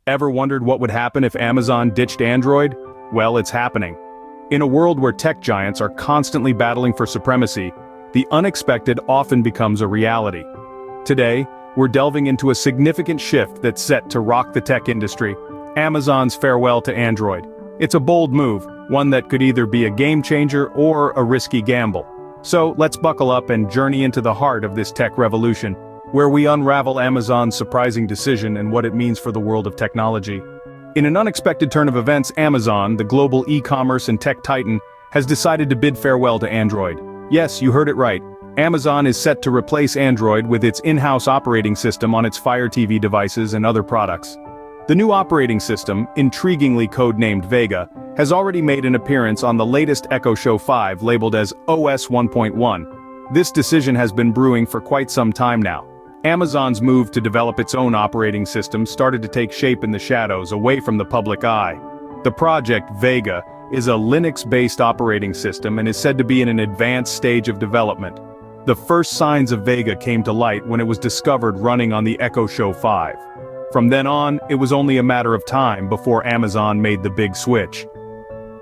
Ever wondered what would happen if Amazon ditched Android? Well, it's happening. In a world where tech giants are constantly battling for supremacy, the unexpected often becomes a reality. Today, we're delving into a significant shift that's set to rock the tech industry: Amazon's farewell to Android. It's a bold move, one that could either be a game changer or a risky gamble. So let's buckle up and journey into the heart of this tech revolution, where we unravel Amazon's surprising decision and what it means for the world of technology. In an unexpected turn of events, Amazon, the global e-commerce and tech titan, has decided to bid farewell to Android. Yes, you heard it right. Amazon is set to replace Android with its in-house operating system on its Fire TV devices and other products. The new operating system, intriguingly codenamed Vega, has already made an appearance on the latest Echo Show 5 labeled as OS 1.1. This decision has been brewing for quite some time now. Amazon's move to develop its own operating system started to take shape in the shadows, away from the public eye. The project, Vega, is a Linux-based operating system and is said to be in an advanced stage of development. The first signs of Vega came to light when it was discovered running on the Echo Show 5. From then on, it was only a matter of time before Amazon made the big switch.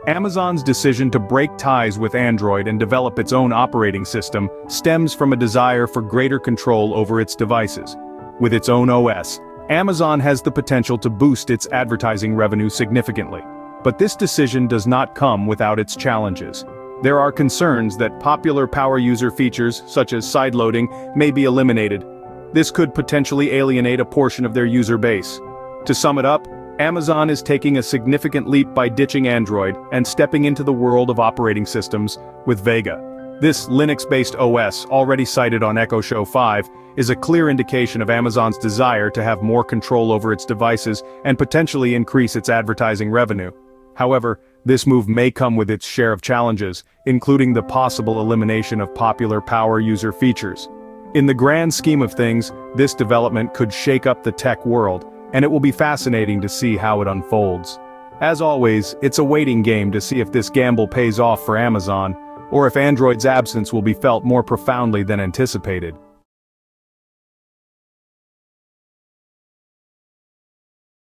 Amazon's decision to break ties with Android and develop its own operating system stems from a desire for greater control over its devices. With its own OS, Amazon has the potential to boost its advertising revenue significantly. But this decision does not come without its challenges. There are concerns that popular power user features, such as sideloading, may be eliminated. This could potentially alienate a portion of their user base. To sum it up, Amazon is taking a significant leap by ditching Android and stepping into the world of operating systems with Vega. This Linux-based OS, already cited on Echo Show 5, is a clear indication of Amazon's desire to have more control over its devices and potentially increase its advertising revenue. However, this move may come with its share of challenges, including the possible elimination of popular power user features. In the grand scheme of things, this development could shake up the tech world, and it will be fascinating to see how it unfolds. As always, it's a waiting game to see if this gamble pays off for Amazon, or if Android's absence will be felt more profoundly than anticipated.